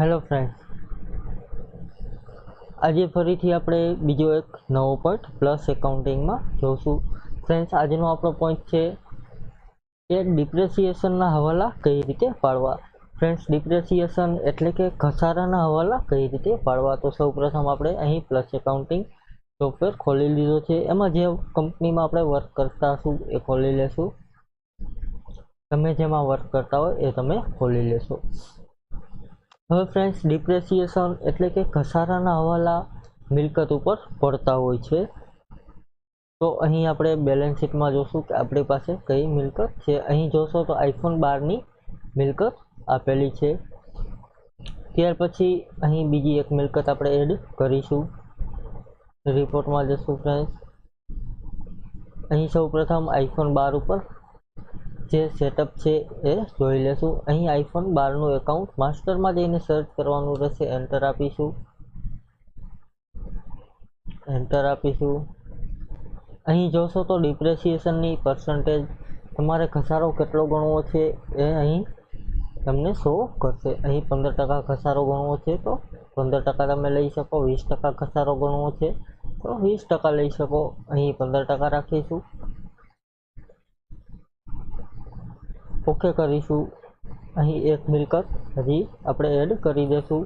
Hello friends, આજે ફરીથી આપણે બીજો એક નવો પોઈન્ટ પ્લસ એકાઉન્ટિંગમાં જોશું. ફ્રેન્ડ્સ, આજનો આપણો પોઈન્ટ છે કે ડિપ્રેસિએશનના હવાલા કઈ રીતે પાડવા. ફ્રેન્ડ્સ, ડિપ્રેસિએશન એટલે કે ઘસારાના હવાલા કઈ રીતે પાડવા. તો સૌપ્રથમ આપણે અહીં પ્લસ એકાઉન્ટિંગ સોફ્ટવેર ખોલી લીધો છે. એમાં જે કંપનીમાં આપણે વર્ક કરતા હશું એ ખોલી લેશું. તમે જેમાં વર્ક કરતા હોય એ તમે ખોલી લેશો. હવે ફ્રેન્ડ્સ, ડિપ્રેસિએશન એટલે કે ઘસારાના હવાલા મિલકત ઉપર પડતા હોય છે. તો અહીં આપણે બેલેન્સ શીટમાં જોશું કે આપણી પાસે કઈ મિલકત છે. અહીં જોશો તો આઈફોન 12ની મિલકત આપેલી છે. ત્યાર પછી અહીં બીજી એક મિલકત આપણે એડ કરીશું. રિપોર્ટમાં જશું ફ્રેન્ડ્સ. અહીં સૌપ્રથમ આઈફોન 12 ઉપર જે સેટઅપ છે એ જોઈ લેશું. અહીં આઈફોન 12નું એકાઉન્ટ માસ્ટરમાં જઈને સર્ચ કરવાનું રહેશે. એન્ટર આપીશું. અહીં જોશો તો ડિપ્રેસિએશનની પર્સન્ટેજ, તમારે ઘસારો કેટલો ગણવો છે એ અહીં તમને શો કરશે. અહીં 15% ઘસારો ગણવો છે તો 15% તમે લઈ શકો. 20% ઘસારો ગણવો છે તો 20% લઈ શકો. અહીં 15% રાખીશું. ઓકે કરીશું. અહીં એક મિલકત હજી આપણે એડ કરી દઈશું.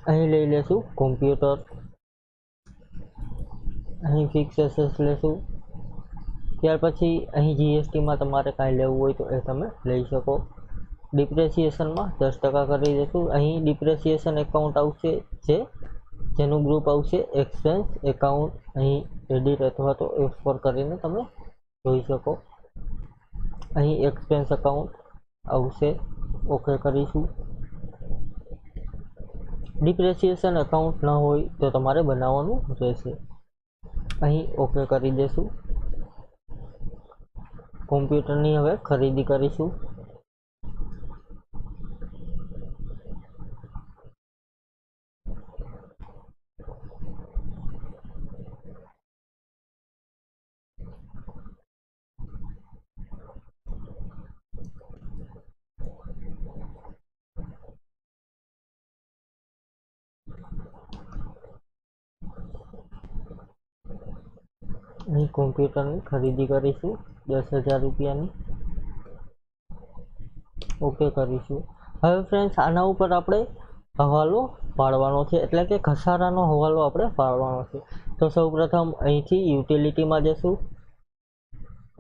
અહીં લઈ લેશું કોમ્પ્યુટર. અહીં ફિક્સ એસેટ્સ લેશું. ત્યાર પછી અહીં જીએસટીમાં તમારે કાંઈ લેવું હોય તો એ તમે લઈ શકો. ડિપ્રેસિએશનમાં 10% કરી દઈશું. અહીં ડિપ્રેસિએશન એકાઉન્ટ આવશે, જેનું ગ્રુપ આવશે એક્સપેન્સ એકાઉન્ટ. અહીં એડિટ અથવા તો F4 કરીને તમે જોઈ શકો. અહીં એક્સપેન્સ એકાઉન્ટ આવશે. ઓકે કરીશું. ડિપ્રેસિએશન એકાઉન્ટ ન હોય તો તમારે બનાવવાનું રહેશે. અહીં ઓકે કરી દેશું. કોમ્પ્યુટરની હવે ખરીદી કરીશું. અહીં કોમ્પ્યુટરની ખરીદી કરીશું 10,000 રૂપિયાની. ઓકે કરીશું. હવે ફ્રેન્ડ્સ, આના ઉપર આપણે હવાલો પાડવાનો છે, એટલે કે ઘસારાનો હવાલો આપણે પાડવાનો છે. તો સૌપ્રથમ અહીંથી યુટિલિટીમાં જશું.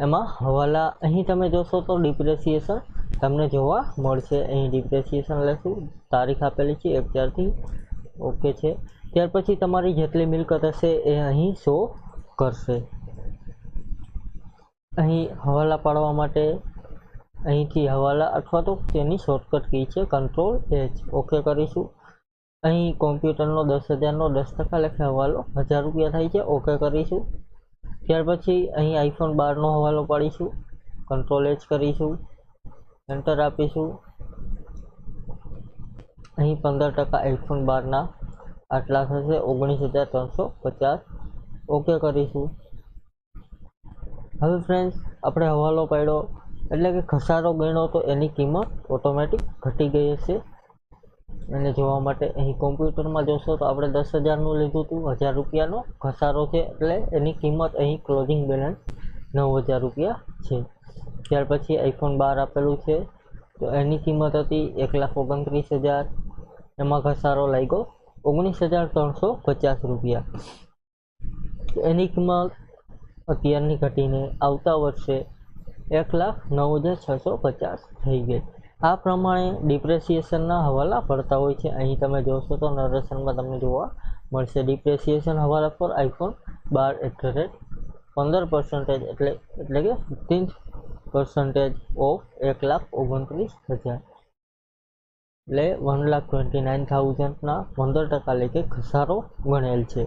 એમાં હવાલા અહીં તમે જોશો તો ડિપ્રેસિએશન તમને જોવા મળશે. અહીં ડિપ્રેસિએશન લેશું. તારીખ આપેલી છે 1/4. ઓકે છે. ત્યાર પછી તમારી જેટલી મિલકત હશે એ અહીં શો કરશે. અહીં હવાલા પાડવા માટે અહીંથી હવાલા અથવા તો તેની શોર્ટકટ કી છે Ctrl+H. ઓકે કરીશું. અહીં કોમ્પ્યુટરનો 10,000નો 10% લેખે હવાલો 1000 રૂપિયા થાય છે. ઓકે કરીશું. ત્યાર પછી અહીં આઈફોન 12નો હવાલો પાડીશું. Ctrl+H કરીશું. એન્ટર આપીશું. અહીં 15% આઈફોન 12ના આટલા થશે 19,350. ઓકે કરીશું. હવે ફ્રેન્ડ્સ, આપણે હવાલો પાડ્યો એટલે કે ઘસારો ગણ્યો તો એની કિંમત ઓટોમેટિક ઘટી ગઈ હશે. એને જોવા માટે અહીં કોમ્પ્યુટરમાં જોશો તો આપણે 10,000નું લીધું હતું. 1000 રૂપિયાનો ઘસારો છે એટલે એની કિંમત અહીં ક્લોઝિંગ બેલેન્સ 9,000 રૂપિયા છે. ત્યાર પછી આઈફોન 12 આપેલું છે તો એની કિંમત હતી 1,29,000. એમાં ઘસારો લાગ્યો 19,350 રૂપિયા. એની કિંમત અત્યારની ઘટીને આવતા વર્ષે 1,09,650 થઈ ગઈ. આ પ્રમાણે ડિપ્રેસિએશનના હવાલા પડતા હોય છે. અહીં તમે જોશો તો નરેશનમાં તમને જોવા મળશે. ડિપ્રેસિએશન હવાલા પર આઈફોન 12 15% એટલે કે 15% ઓફ 1,29,000 એટલે 1,29,000ના 15% લેખે ઘસારો ગણેલ છે.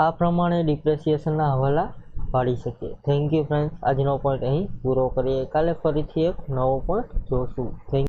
આ પ્રમાણે ડિપ્રેસિએશનના હવાલા પાડી શકીએ. Thank you friends. આજનો પોઈન્ટ અહીં પૂરો કરીએ. કાલે ફરીથી એક નવો પોઈન્ટ જોશું. થેન્ક